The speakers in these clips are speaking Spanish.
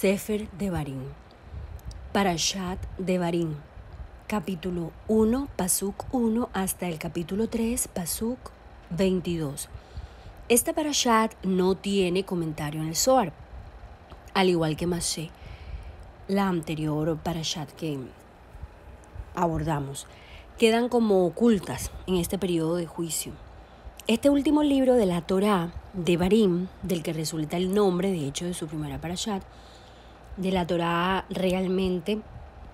Sefer Devarim, Parashat Devarim, capítulo 1, Pasuk 1 hasta el capítulo 3, Pasuk 22. Esta Parashat no tiene comentario en el Zohar, al igual que Masé, la anterior Parashat que abordamos. Quedan como ocultas en este periodo de juicio. Este último libro de la Torá, Devarim, del que resulta el nombre, de hecho, de su primera Parashat, de la Torá realmente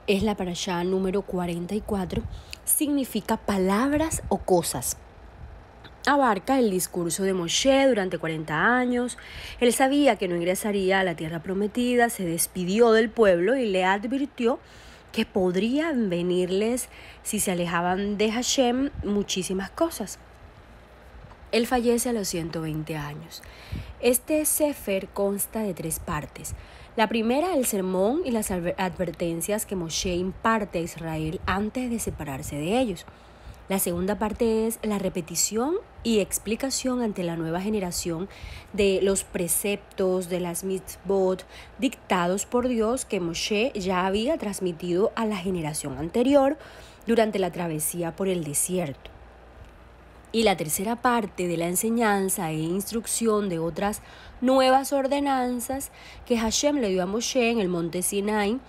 es la Parashá número 44, significa palabras o cosas. Abarca el discurso de Moshe durante 40 años. Él sabía que no ingresaría a la tierra prometida, se despidió del pueblo y le advirtió que podrían venirles, si se alejaban de Hashem, muchísimas cosas. Él fallece a los 120 años. Este Sefer consta de 3 partes. La primera, el sermón y las advertencias que Moshe imparte a Israel antes de separarse de ellos. La segunda parte es la repetición y explicación ante la nueva generación de los preceptos de las mitzvot dictados por Dios que Moshe ya había transmitido a la generación anterior durante la travesía por el desierto. Y la tercera parte de la enseñanza e instrucción de otras nuevas ordenanzas que Hashem le dio a Moshe en el monte Sinai.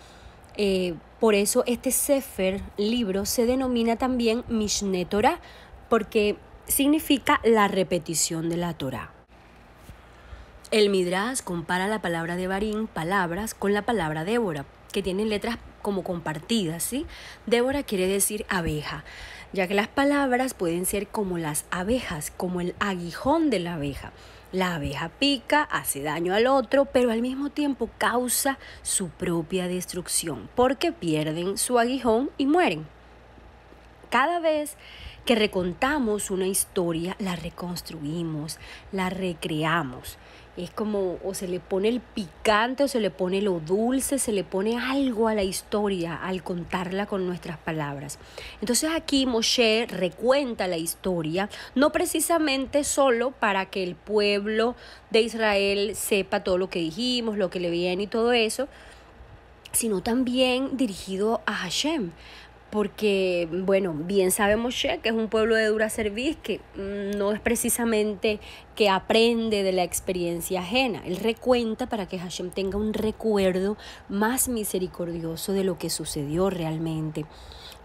Por eso este Sefer, libro, se denomina también Mishne Torah, porque significa la repetición de la Torah. El Midrash compara la palabra Devarim, palabras, con la palabra Débora, que tienen letras como compartidas, ¿sí? Débora quiere decir abeja, ya que las palabras pueden ser como las abejas, como el aguijón de la abeja. La abeja pica, hace daño al otro, pero al mismo tiempo causa su propia destrucción, porque pierden su aguijón y mueren. Cada vez que recontamos una historia, la reconstruimos, la recreamos. Es como o se le pone el picante o se le pone lo dulce, se le pone algo a la historia al contarla con nuestras palabras. Entonces aquí Moshe recuenta la historia, no precisamente solo para que el pueblo de Israel sepa todo lo que dijimos, lo que le viene y todo eso, sino también dirigido a Hashem. Porque, bueno, bien sabe Moshe que es un pueblo de dura cerviz, que no es precisamente que aprende de la experiencia ajena. Él recuenta para que Hashem tenga un recuerdo más misericordioso de lo que sucedió realmente.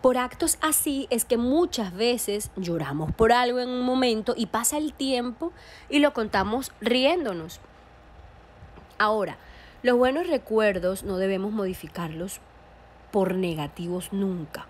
Por actos así es que muchas veces lloramos por algo en un momento y pasa el tiempo y lo contamos riéndonos. Ahora, los buenos recuerdos no debemos modificarlos por negativos nunca.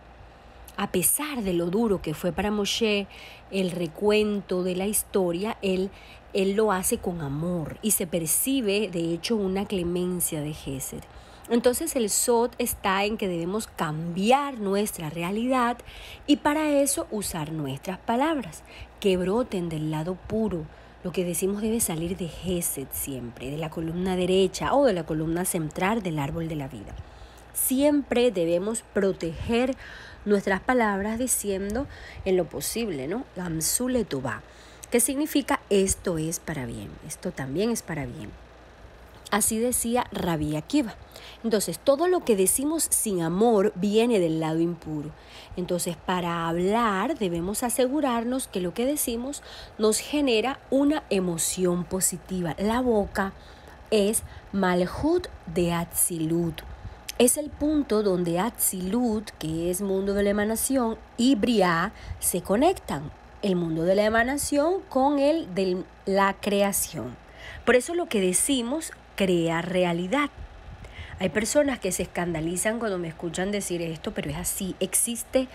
A pesar de lo duro que fue para Moshe el recuento de la historia, él lo hace con amor y se percibe de hecho una clemencia de Gesed. Entonces el Sod está en que debemos cambiar nuestra realidad y para eso usar nuestras palabras que broten del lado puro. Lo que decimos debe salir de Gesed siempre, de la columna derecha o de la columna central del árbol de la vida. Siempre debemos proteger nuestras palabras diciendo en lo posible, ¿no? Gamsu letová, que significa esto es para bien, esto también es para bien. Así decía Rabbi Akiva. Entonces, todo lo que decimos sin amor viene del lado impuro. Entonces, para hablar debemos asegurarnos que lo que decimos nos genera una emoción positiva. La boca es Malhut de Atzilut. Es el punto donde Atzilut, que es mundo de la emanación, y Briá se conectan. El mundo de la emanación con el de la creación. Por eso lo que decimos crea realidad. Hay personas que se escandalizan cuando me escuchan decir esto, pero es así. Existe,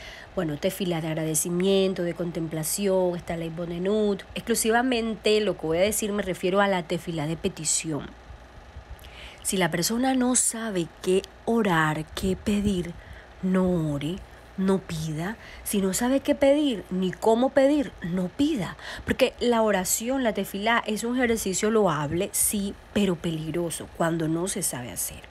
tefilá de agradecimiento, de contemplación, está la Ibonenut. Exclusivamente lo que voy a decir me refiero a la tefilá de petición. Si la persona no sabe qué orar, qué pedir, no ore, no pida. Si no sabe qué pedir ni cómo pedir, no pida. Porque la oración, la tefilá, es un ejercicio loable, sí, pero peligroso cuando no se sabe hacer.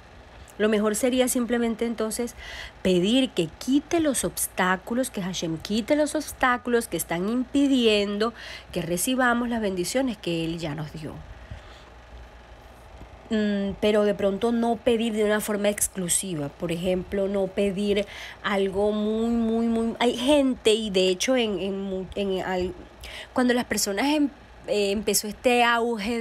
Lo mejor sería simplemente entonces pedir que quite los obstáculos, que Hashem quite los obstáculos que están impidiendo que recibamos las bendiciones que Él ya nos dio. pero de pronto no pedir de una forma exclusiva. Por ejemplo, no pedir algo muy... Hay gente, y de hecho cuando las personas empezó este auge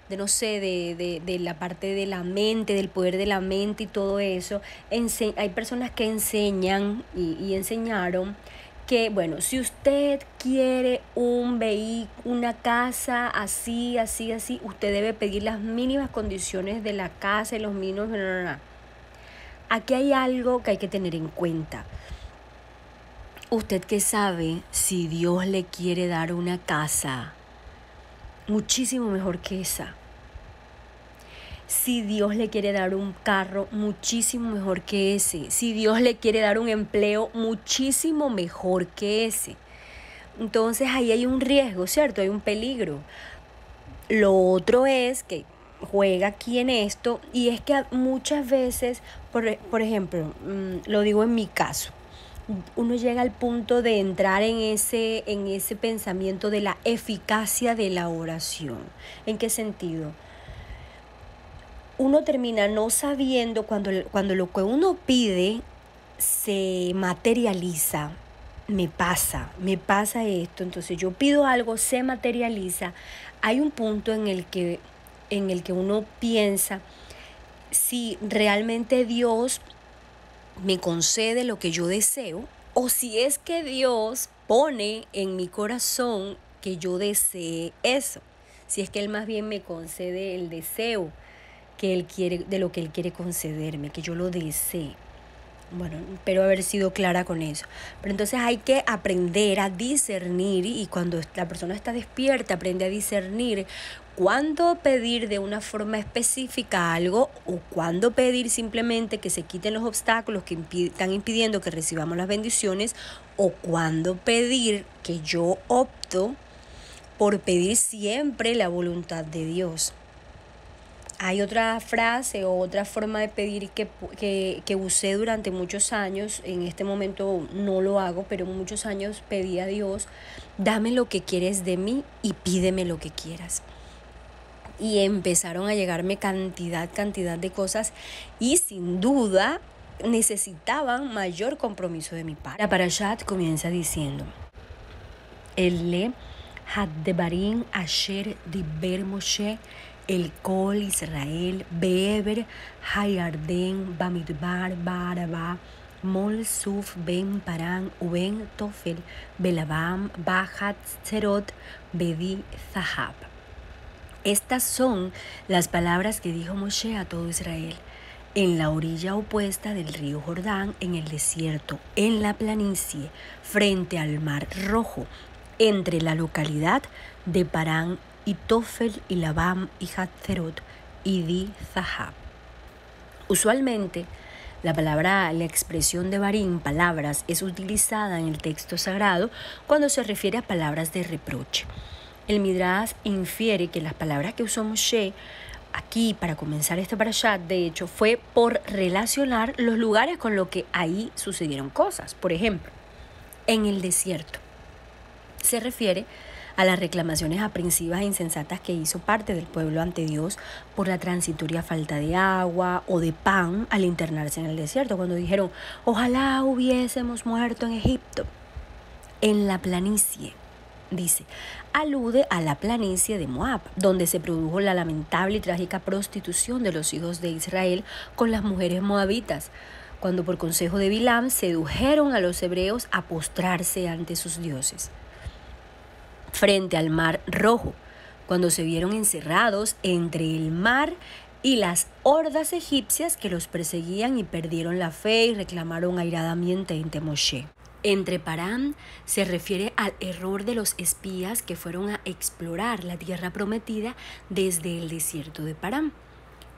de no sé, de la parte de la mente, del poder de la mente y todo eso, hay personas que enseñan y enseñaron que, bueno, si usted quiere un vehículo, una casa así, usted debe pedir las mínimas condiciones de la casa y los mínimos... No. Aquí hay algo que hay que tener en cuenta. Usted que sabe si Dios le quiere dar una casa muchísimo mejor que esa. Si Dios le quiere dar un carro, muchísimo mejor que ese. Si Dios le quiere dar un empleo, muchísimo mejor que ese. Entonces ahí hay un riesgo, ¿cierto? Hay un peligro. Lo otro es que juega aquí en esto, y es que muchas veces, por ejemplo, lo digo en mi caso, uno llega al punto de entrar en ese pensamiento de la eficacia de la oración. ¿En qué sentido? Uno termina no sabiendo cuando lo que uno pide se materializa. Me pasa esto, entonces yo pido algo, se materializa. Hay un punto en el que uno piensa si realmente Dios me concede lo que yo deseo, o si es que Dios pone en mi corazón que yo desee eso, si es que Él más bien me concede el deseo que Él quiere, de lo que Él quiere concederme, que yo lo desee. Bueno, espero haber sido clara con eso. Pero entonces hay que aprender a discernir, y cuando la persona está despierta, aprende a discernir cuándo pedir de una forma específica algo, o cuándo pedir simplemente que se quiten los obstáculos que están impidiendo que recibamos las bendiciones, o cuándo pedir que yo opto por pedir siempre la voluntad de Dios. Hay otra frase o otra forma de pedir que usé durante muchos años. En este momento no lo hago, pero muchos años pedí a Dios: dame lo que quieres de mí y pídeme lo que quieras. Y empezaron a llegarme cantidad de cosas, y sin duda necesitaban mayor compromiso de mi parte. La Parashat comienza diciendo: Elle Haddebarim Asher Diber Moshe El Kol Israel Be'eber Hayarden Bamidbar Baraba Mol Suf Ben Paran Uben Tofel Belabam Bahat Zerot Bedi Zahab. Estas son las palabras que dijo Moshe a todo Israel en la orilla opuesta del río Jordán, en el desierto, en la planicie, frente al mar Rojo, entre la localidad de Parán y Tofel y Labam y Hatzerot y Di Zahab. Usualmente la expresión de Barim, palabras, es utilizada en el texto sagrado cuando se refiere a palabras de reproche. El Midrash infiere que las palabras que usó Moshe aquí para comenzar este parashat, de hecho, fue por relacionar los lugares con lo que ahí sucedieron cosas. Por ejemplo, en el desierto se refiere a las reclamaciones aprensivas e insensatas que hizo parte del pueblo ante Dios por la transitoria falta de agua o de pan al internarse en el desierto, cuando dijeron: ojalá hubiésemos muerto en Egipto. En la planicie, dice, alude a la planicie de Moab, donde se produjo la lamentable y trágica prostitución de los hijos de Israel con las mujeres moabitas, cuando por consejo de Bilam sedujeron a los hebreos a postrarse ante sus dioses. Frente al mar Rojo, cuando se vieron encerrados entre el mar y las hordas egipcias que los perseguían y perdieron la fe y reclamaron airadamente ante Moshe. Entre Parán se refiere al error de los espías que fueron a explorar la tierra prometida desde el desierto de Parán.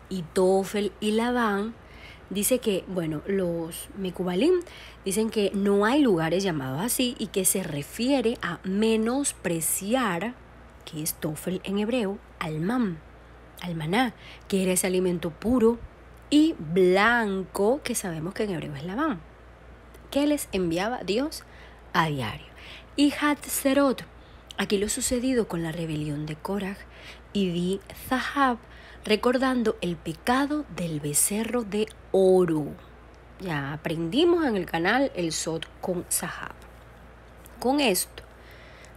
Y Tofel y Labán dice que, los Mekubalim dicen que no hay lugares llamados así, y que se refiere a menospreciar, que es Tofel en hebreo, al maná, que era ese alimento puro y blanco que sabemos que en hebreo es Labán, que les enviaba Dios a diario. Y Hatzerot, aquí lo sucedido con la rebelión de Korah, y Di Zahab, recordando el pecado del becerro de oro. Ya aprendimos en el canal el Sod con Zahab. Con esto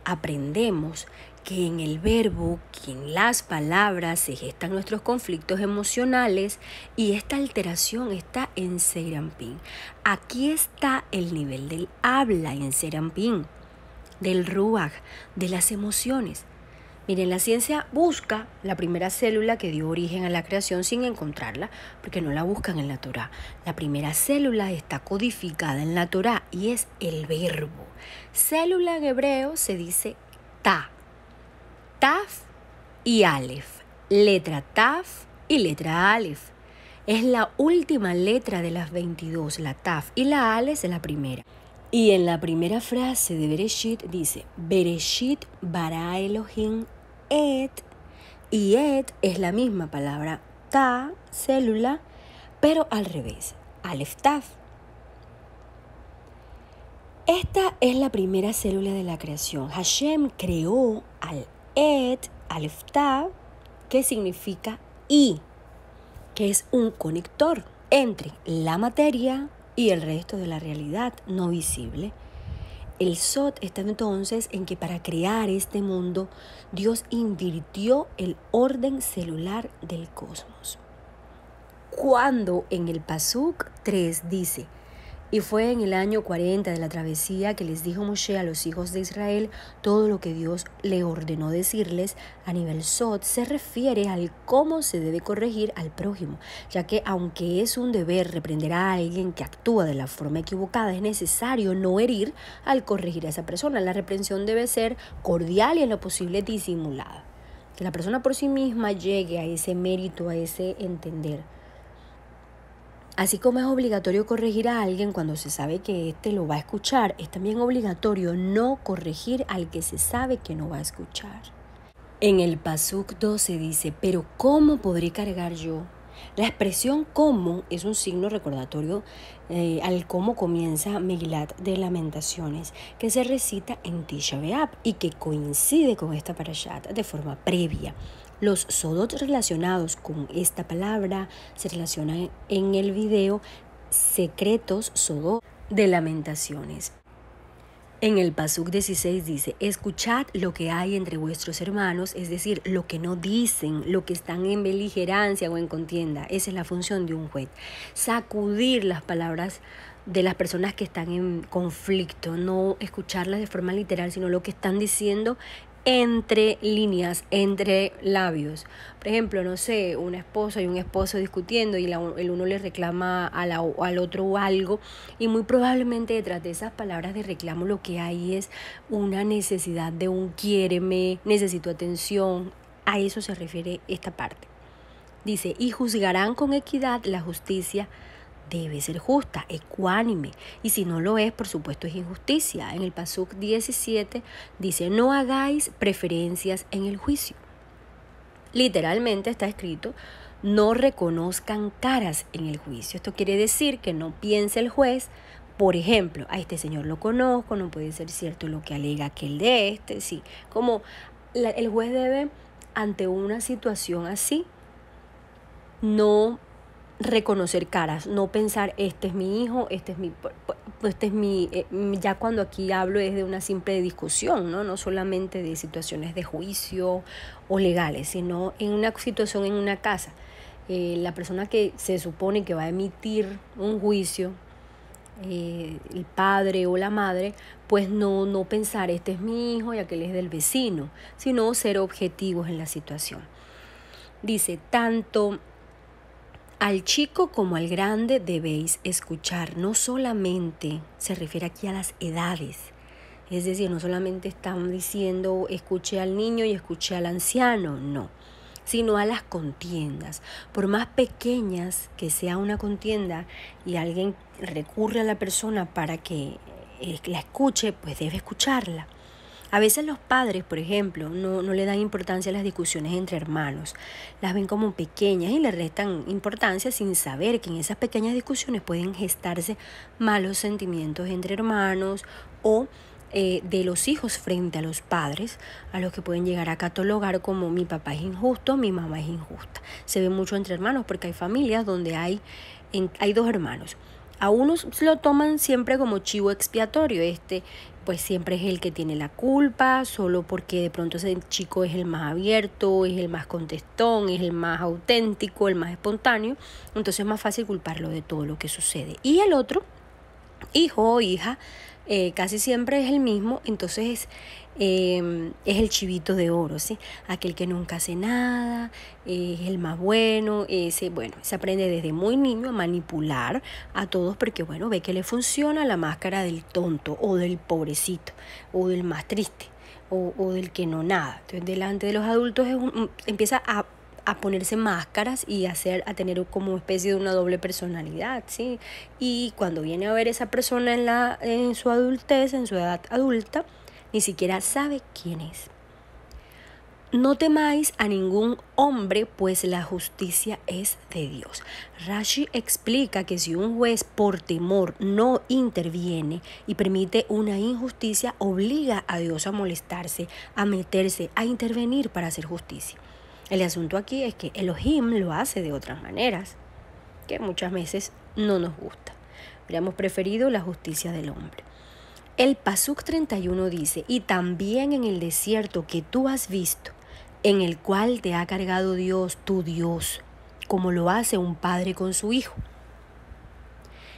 aprendemos que en el verbo, que en las palabras se gestan nuestros conflictos emocionales y esta alteración está en Serampín. Aquí está el nivel del habla en Serampín, del ruach, de las emociones. Miren, la ciencia busca la primera célula que dio origen a la creación sin encontrarla, porque no la buscan en la Torá. La primera célula está codificada en la Torá y es el verbo. Célula en hebreo se dice ta, taf y alef. Letra taf y letra alef. Es la última letra de las 22. La taf y la alef es la primera. Y en la primera frase de Bereshit dice, Bereshit bara Elohim et, y et es la misma palabra ta, célula, pero al revés, alef taf. Esta es la primera célula de la creación. Hashem creó al et, alef taf, que significa y, que es un conector entre la materia y el resto de la realidad no visible. El Sod está entonces en que para crear este mundo, Dios invirtió el orden celular del cosmos. Cuando en el Pasuk 3 dice, y fue en el año 40 de la travesía que les dijo Moshe a los hijos de Israel todo lo que Dios le ordenó decirles, a nivel Sod se refiere al cómo se debe corregir al prójimo, ya que aunque es un deber reprender a alguien que actúa de la forma equivocada, es necesario no herir al corregir a esa persona. La reprensión debe ser cordial y en lo posible disimulada. Que la persona por sí misma llegue a ese mérito, a ese entender. Así como es obligatorio corregir a alguien cuando se sabe que éste lo va a escuchar, es también obligatorio no corregir al que se sabe que no va a escuchar. En el Pasuk 12 dice, pero ¿cómo podré cargar yo? La expresión cómo es un signo recordatorio al cómo comienza Megilat de Lamentaciones, que se recita en Tisha B'Av y que coincide con esta parashat de forma previa. Los sodot relacionados con esta palabra se relacionan en el video secretos sodot de Lamentaciones. En el Pasuk 16 dice, escuchad lo que hay entre vuestros hermanos, es decir, lo que no dicen, lo que están en beligerancia o en contienda. Esa es la función de un juez. Sacudir las palabras de las personas que están en conflicto, no escucharlas de forma literal, sino lo que están diciendo entre líneas, entre labios. Por ejemplo, no sé, una esposa y un esposo discutiendo y el uno le reclama al otro algo y muy probablemente detrás de esas palabras de reclamo lo que hay es una necesidad de un quiéreme, necesito atención. A eso se refiere esta parte. Dice, y juzgarán con equidad, la justicia debe ser justa, ecuánime, y si no lo es, por supuesto es injusticia. En el Pasuk 17 dice, no hagáis preferencias en el juicio. Literalmente está escrito, no reconozcan caras en el juicio. Esto quiere decir que no piense el juez, por ejemplo, a este señor lo conozco, no puede ser cierto lo que alega aquel de este, sí. Como el juez debe, ante una situación así, no reconocer caras, no pensar este es mi hijo, ya cuando aquí hablo es de una simple discusión, no solamente de situaciones de juicio o legales, sino en una situación en una casa. La persona que se supone que va a emitir un juicio, el padre o la madre, pues no pensar este es mi hijo y aquel es del vecino, sino ser objetivos en la situación. Dice, tanto al chico como al grande debéis escuchar. No solamente se refiere aquí a las edades. Es decir, no solamente están diciendo escuche al niño y escuche al anciano, no. Sino a las contiendas. Por más pequeñas que sea una contienda y alguien recurre a la persona para que la escuche, pues debe escucharla. A veces los padres, por ejemplo, no le dan importancia a las discusiones entre hermanos. Las ven como pequeñas y le restan importancia sin saber que en esas pequeñas discusiones pueden gestarse malos sentimientos entre hermanos o de los hijos frente a los padres, a los que pueden llegar a catalogar como mi papá es injusto, mi mamá es injusta. Se ve mucho entre hermanos porque hay familias donde hay dos hermanos. A unos lo toman siempre como chivo expiatorio, pues siempre es el que tiene la culpa, solo porque de pronto ese chico es el más abierto, es el más contestón, es el más auténtico, el más espontáneo, entonces es más fácil culparlo de todo lo que sucede. Y el otro, hijo o hija, casi siempre es el mismo, entonces es el chivito de oro, ¿sí? Aquel que nunca hace nada, es el más bueno, se aprende desde muy niño a manipular a todos porque, ve que le funciona la máscara del tonto o del pobrecito o del más triste o del que no nada. Entonces, delante de los adultos empieza a ponerse máscaras y a tener como especie de una doble personalidad, ¿sí? Y cuando viene a ver esa persona en su adultez, en su edad adulta, ni siquiera sabe quién es. No temáis a ningún hombre, pues la justicia es de Dios. Rashi explica que si un juez por temor no interviene y permite una injusticia, obliga a Dios a molestarse, a meterse, a intervenir para hacer justicia. El asunto aquí es que Elohim lo hace de otras maneras, que muchas veces no nos gusta. Hubiéramos preferido la justicia del hombre. El Pasuk 31 dice, y también en el desierto que tú has visto, en el cual te ha cargado Dios, tu Dios, como lo hace un padre con su hijo.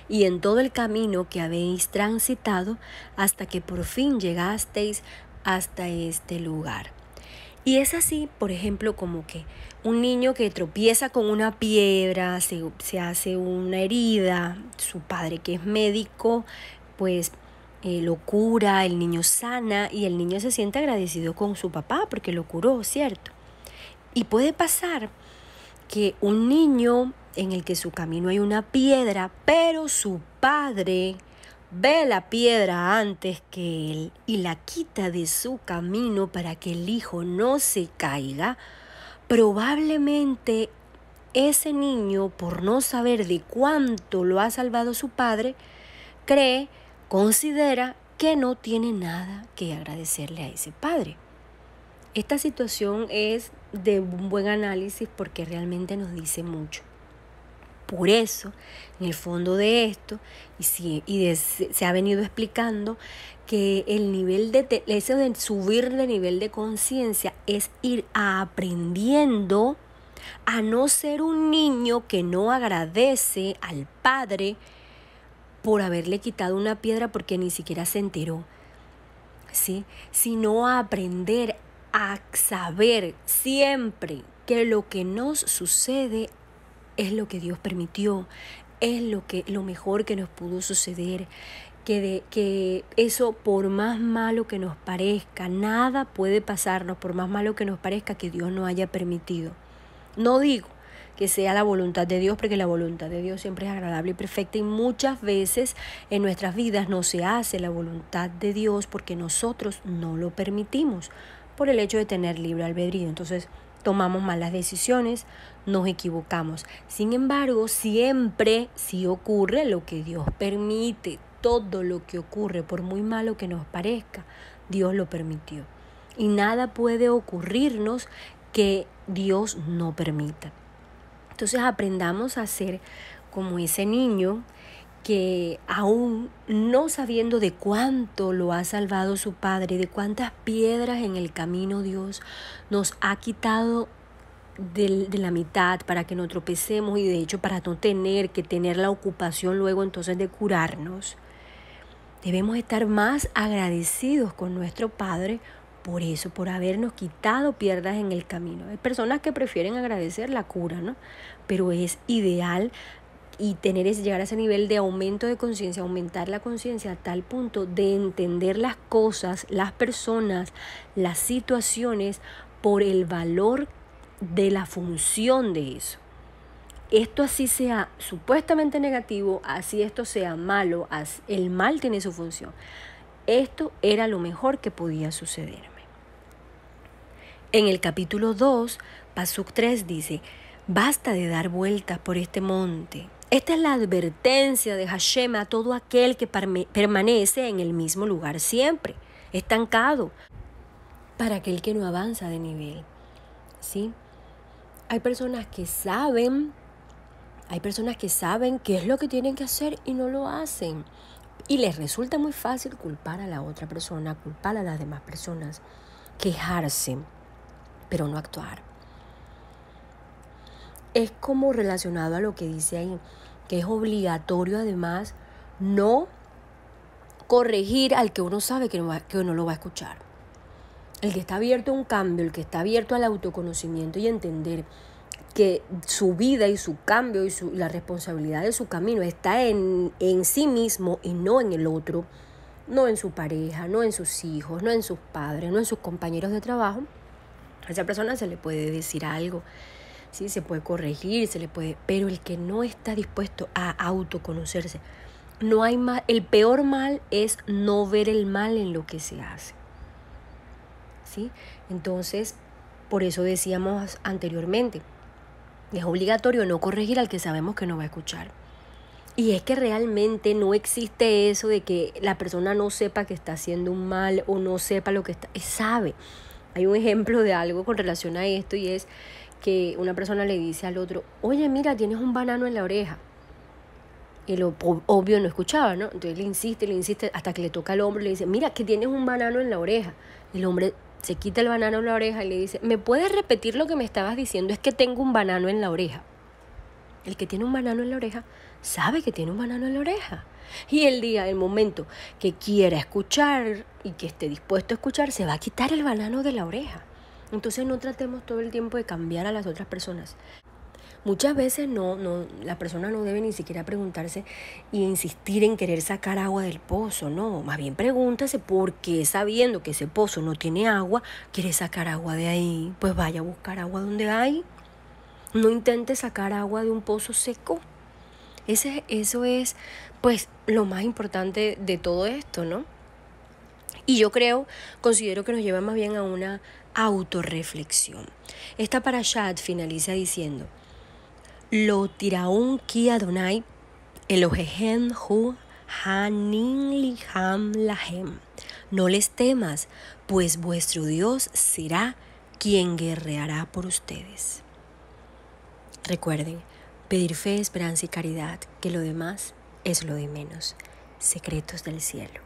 Y en todo el camino que habéis transitado, hasta que por fin llegasteis hasta este lugar. Y es así, por ejemplo, como que un niño que tropieza con una piedra, se hace una herida, su padre que es médico, pues lo cura, el niño sana y el niño se siente agradecido con su papá porque lo curó, ¿cierto? Y puede pasar que un niño en el que su camino hay una piedra, pero su padre ve la piedra antes que él y la quita de su camino para que el hijo no se caiga, probablemente ese niño, por no saber de cuánto lo ha salvado su padre, considera que no tiene nada que agradecerle a ese padre. Esta situación es de un buen análisis porque realmente nos dice mucho. Por eso, en el fondo de esto, se ha venido explicando que eso de subir de nivel de conciencia es ir aprendiendo a no ser un niño que no agradece al padre por haberle quitado una piedra porque ni siquiera se enteró, ¿sí? Sino a aprender a saber siempre que lo que nos sucede es lo que Dios permitió, es lo mejor que nos pudo suceder, que eso por más malo que nos parezca, nada puede pasarnos por más malo que nos parezca que Dios no haya permitido. No digo que sea la voluntad de Dios, porque la voluntad de Dios siempre es agradable y perfecta y muchas veces en nuestras vidas no se hace la voluntad de Dios porque nosotros no lo permitimos por el hecho de tener libre albedrío. Entonces tomamos malas decisiones, nos equivocamos. Sin embargo, siempre sí ocurre lo que Dios permite. Todo lo que ocurre, por muy malo que nos parezca, Dios lo permitió. Y nada puede ocurrirnos que Dios no permita. Entonces aprendamos a ser como ese niño que aún no sabiendo de cuánto lo ha salvado su padre, de cuántas piedras en el camino Dios nos ha quitado de la mitad para que no tropecemos y de hecho para no tener que tener la ocupación luego entonces de curarnos. Debemos estar más agradecidos con nuestro Padre por eso, por habernos quitado piedras en el camino. Hay personas que prefieren agradecer la cura, ¿no? Pero es ideal llegar a ese nivel de aumento de conciencia, aumentar la conciencia a tal punto de entender las cosas, las personas, las situaciones por el valor de la función de eso. Esto así sea supuestamente negativo, así esto sea malo, el mal tiene su función. Esto era lo mejor que podía sucederme. En el capítulo 2, Pasuk 3 dice, basta de dar vueltas por este monte. Esta es la advertencia de Hashem a todo aquel que permanece en el mismo lugar siempre. estancado, para aquel que no avanza de nivel, ¿sí? Hay personas que saben qué es lo que tienen que hacer y no lo hacen. Y les resulta muy fácil culpar a la otra persona, culpar a las demás personas, quejarse, pero no actuar. Es como relacionado a lo que dice ahí, que es obligatorio además no corregir al que uno sabe que no lo va a escuchar. El que está abierto a un cambio, el que está abierto al autoconocimiento y entender que su vida y su cambio y la responsabilidad de su camino está en sí mismo y no en el otro, no en su pareja, no en sus hijos, no en sus padres, no en sus compañeros de trabajo, a esa persona se le puede decir algo, ¿sí? Se puede corregir, pero el que no está dispuesto a autoconocerse, no hay mal, el peor mal es no ver el mal en lo que se hace, ¿sí? Entonces, por eso decíamos anteriormente, es obligatorio no corregir al que sabemos que no va a escuchar. Y es que realmente no existe eso de que la persona no sepa que está haciendo un mal o no sepa lo que sabe. Hay un ejemplo de algo con relación a esto y es que una persona le dice al otro, oye, mira, tienes un banano en la oreja. Y lo obvio no escuchaba, ¿no? Entonces le insiste hasta que le toca al hombro y le dice, mira, que tienes un banano en la oreja. El hombre se quita el banano en la oreja y le dice, ¿me puedes repetir lo que me estabas diciendo? Es que tengo un banano en la oreja. El que tiene un banano en la oreja sabe que tiene un banano en la oreja. Y el momento que quiera escuchar y que esté dispuesto a escuchar, se va a quitar el banano de la oreja. Entonces no tratemos todo el tiempo de cambiar a las otras personas. Muchas veces la persona no debe ni siquiera preguntarse e insistir en querer sacar agua del pozo, no, más bien pregúntase por qué, sabiendo que ese pozo no tiene agua, quiere sacar agua de ahí, pues vaya a buscar agua donde hay. No intente sacar agua de un pozo seco. Eso es pues lo más importante de todo esto, ¿no? Y yo considero que nos lleva más bien a una autorreflexión. Esta parashat finaliza diciendo, Lo tiraun ki Adonai Elohehem hu hanin liham lahem. No les temas, pues vuestro Dios será quien guerreará por ustedes. Recuerden, pedir fe, esperanza y caridad, que lo demás es lo de menos. Secretos del cielo.